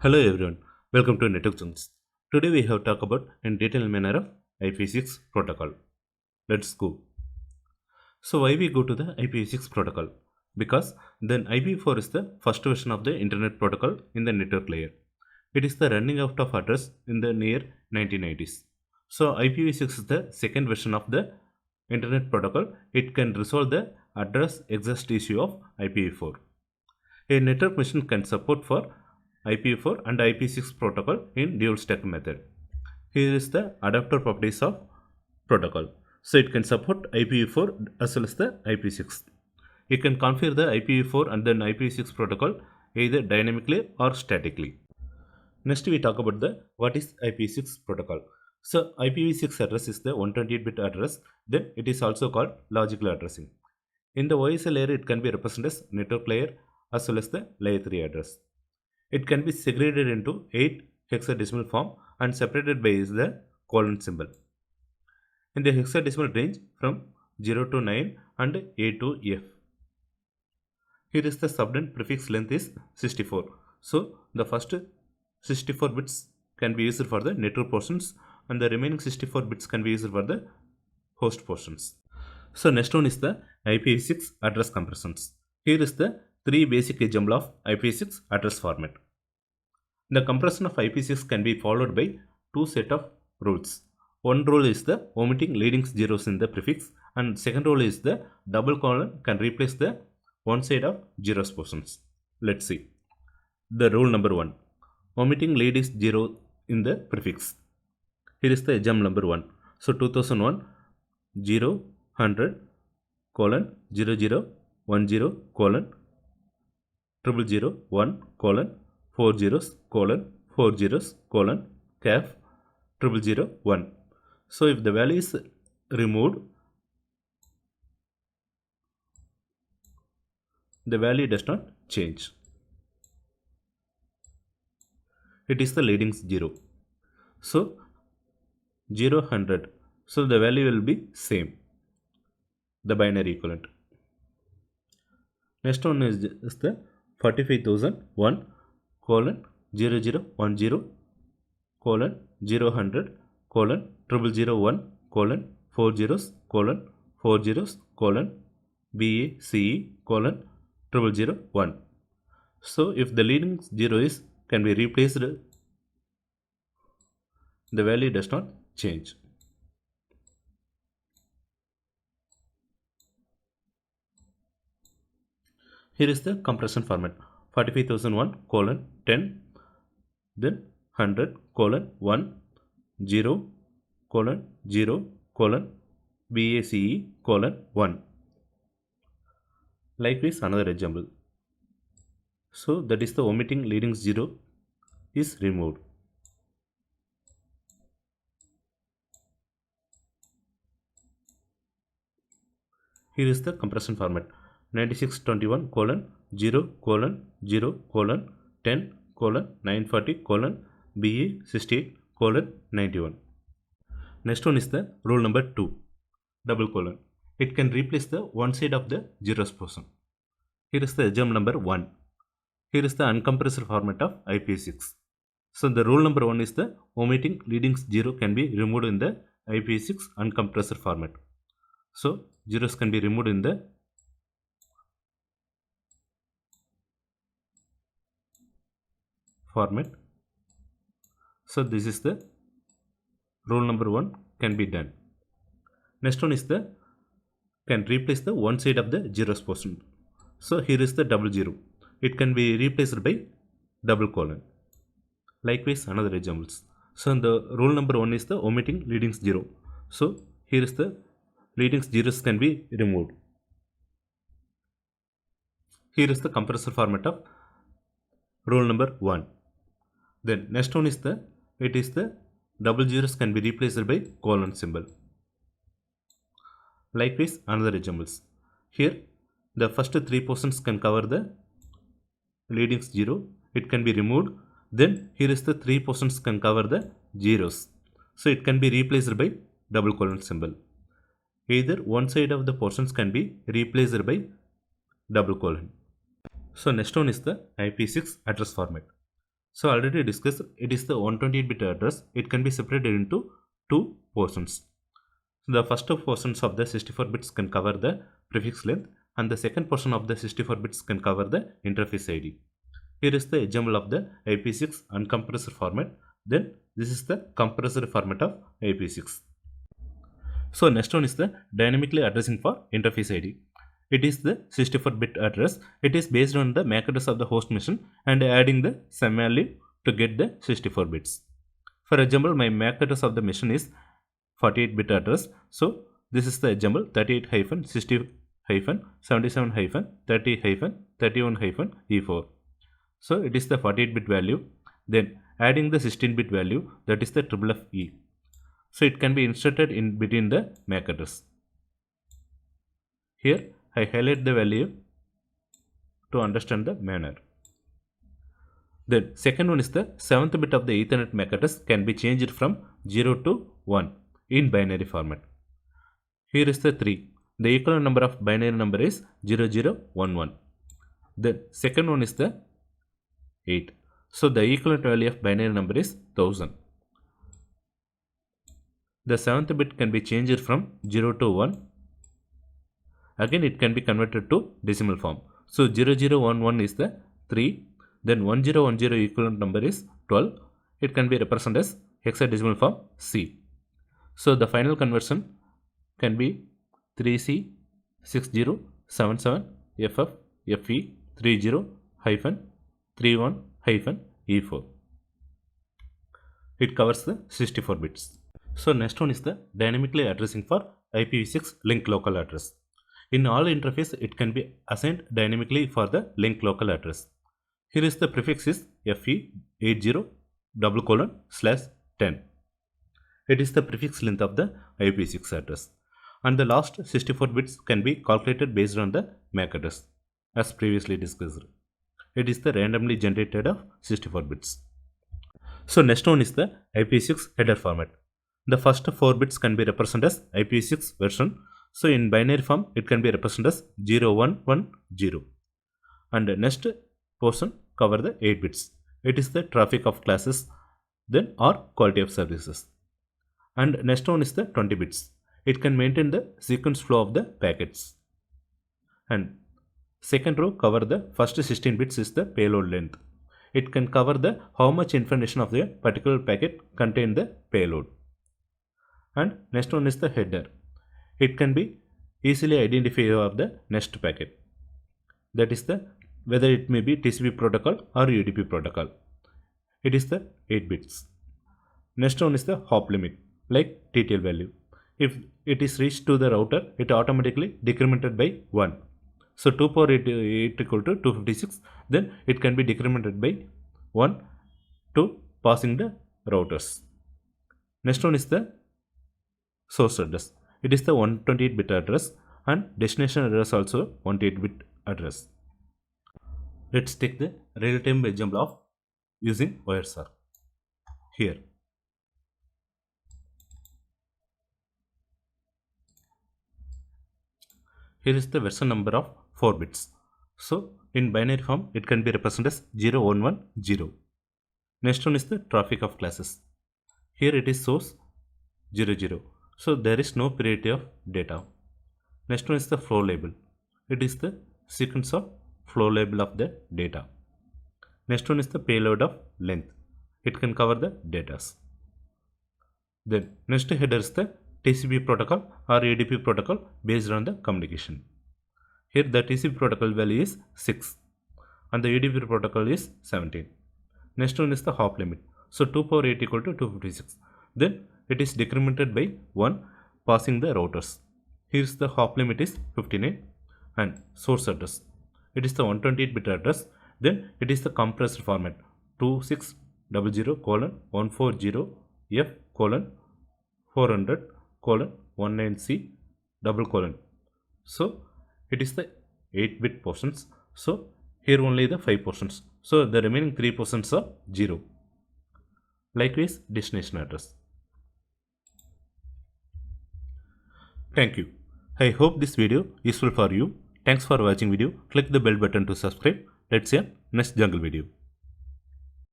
Hello everyone, welcome to Network Junks. Today we have talked about in detailed manner of IPv6 protocol. Let's go. So why we go to the IPv6 protocol? Because then IPv4 is the first version of the internet protocol in the network layer. It is the running out of address in the near 1990s. So IPv6 is the second version of the internet protocol. It can resolve the address exhaust issue of IPv4. A network machine can support for IPv4 and IP6 protocol in dual stack method. Here is the adapter properties of protocol. So it can support IPv4 as well as the IP6. You can configure the IPv4 and then IP6 protocol either dynamically or statically. Next we talk about the what is IPv6 protocol. So IPv6 address is the 128-bit address, then it is also called logical addressing. In the OSI layer it can be represented as network layer as well as the layer 3 address. It can be segregated into 8 hexadecimal form and separated by the colon symbol. In the hexadecimal range from 0 to 9 and A to F. Here is the subnet prefix length is 64. So the first 64 bits can be used for the network portions and the remaining 64 bits can be used for the host portions. So next one is the IPv6 address compressions. Here is the three basic example of IPv6 address format. The compression of IP6 can be followed by two set of rules. One rule is the omitting leading zeros in the prefix and second rule is the double colon can replace the one side of zeros portions. Let's see. The rule number 1. Omitting leading zero in the prefix. Here is the example number 1. So 2001 0 100 colon 00 10 colon 000 1 colon 4 zeros colon 4 zeros colon cap 000 1. So if the value is removed, the value does not change. It is the leading 0. So 0 100. So the value will be same. The binary equivalent. Next one is the 45,001 colon 0010 colon 000 colon 0001 colon 4 zeros colon 4 zeros colon BACE colon 0001. So if the leading 0 is can be replaced, the value does not change. Here is the compression format 45,001 colon 10 then 100 colon 1 0 colon 0 colon BACE colon 1. Likewise another example. So that is the omitting leading 0 is removed. Here is the compression format 9621 colon 0 colon 0 colon 10 colon 940 colon BA 68 colon 91. Next one is the rule number 2 double colon. It can replace the one side of the zeros portion. Here is the example number 1. Here is the uncompressed format of IP6. So the rule number 1 is the omitting leading 0 can be removed in the IP6 uncompressed format. So zeros can be removed in the format. So this is the rule number 1 can be done. Next one is the can replace the one side of the zeros portion. So here is the double zero. It can be replaced by double colon. Likewise another examples. So the rule number 1 is the omitting leading 0. So here is the leading zeros can be removed. Here is the compressor format of rule number 1. Then next one is the it is the double zeros can be replaced by colon symbol. Likewise another examples. Here the first three portions can cover the leading 0. It can be removed. Then here is the three portions can cover the zeros. So it can be replaced by double colon symbol. Either one side of the portions can be replaced by double colon. So next one is the IP6 address format. So already discussed, it is the 128-bit address. It can be separated into two portions. The first two portions of the 64 bits can cover the prefix length, and the second portion of the 64 bits can cover the interface ID. Here is the example of the IP6 uncompressed format. Then this is the compressed format of IP6. So next one is the dynamically addressing for interface ID. It is the 64-bit address. It is based on the MAC address of the host machine and adding the sum value to get the 64 bits. For example, my MAC address of the machine is 48-bit address. So this is the example 38-60-77-30-31-E4. So it is the 48-bit value. Then adding the 16-bit value, that is the FFE. So it can be inserted in between the MAC address. Here I highlight the value to understand the manner. Then second one is the 7th bit of the Ethernet MAC address can be changed from 0 to 1 in binary format. Here is the 3. The equivalent number of binary number is 0011. The second one is the 8. So the equivalent value of binary number is 1000. The 7th bit can be changed from 0 to 1. Again it can be converted to decimal form. So 0011 is the 3. Then 1010 equivalent number is 12. It can be represented as hexadecimal form C. So the final conversion can be 3C 6077 FF FE 30-31-E4. It covers the 64 bits. So next one is the dynamically addressing for IPv6 link local address. In all interface, it can be assigned dynamically for the link local address. Here is the prefix is FE80:10. It is the prefix length of the IPv6 address. And the last 64 bits can be calculated based on the MAC address, as previously discussed. It is the randomly generated of 64 bits. So next one is the IPv6 header format. The first 4 bits can be represented as IPv6 version. So in binary form, it can be represented as 0110. And the next portion cover the 8 bits. It is the traffic of classes, then or quality of services. And next one is the 20 bits. It can maintain the sequence flow of the packets. And second row cover the first 16 bits is the payload length. It can cover the how much information of the particular packet contain the payload. And next one is the header. It can be easily identified of the next packet. That is the whether it may be TCP protocol or UDP protocol. It is the 8 bits. Next one is the hop limit, like TTL value. If it is reached to the router, it automatically decremented by 1. So 2 power 8 equal to 256. Then it can be decremented by 1 to passing the routers. Next one is the source address. It is the 128-bit address and destination address also 128-bit address. Let's take the real-time example of using Wireshark. Here. Here is the version number of 4 bits. So in binary form, it can be represented as 0110. Next one is the traffic of classes. Here it is source 00. So there is no priority of data. Next one is the flow label. It is the sequence of flow label of the data. Next one is the payload of length. It can cover the datas. Then next header is the TCP protocol or UDP protocol based on the communication. Here the TCP protocol value is 6 and the UDP protocol is 17. Next one is the hop limit. So 2 power 8 equal to 256. Then it is decremented by 1 passing the routers. Here is the hop limit is 59 and source address. It is the 128-bit address. Then it is the compressed format 2600:F:400:19C:. So it is the 8-bit portions. So here only the 5 portions. So the remaining 3 portions are 0. Likewise destination address. Thank you. I hope this video useful for you. Thanks for watching video. Click the bell button to subscribe. Let's see you next jungle video.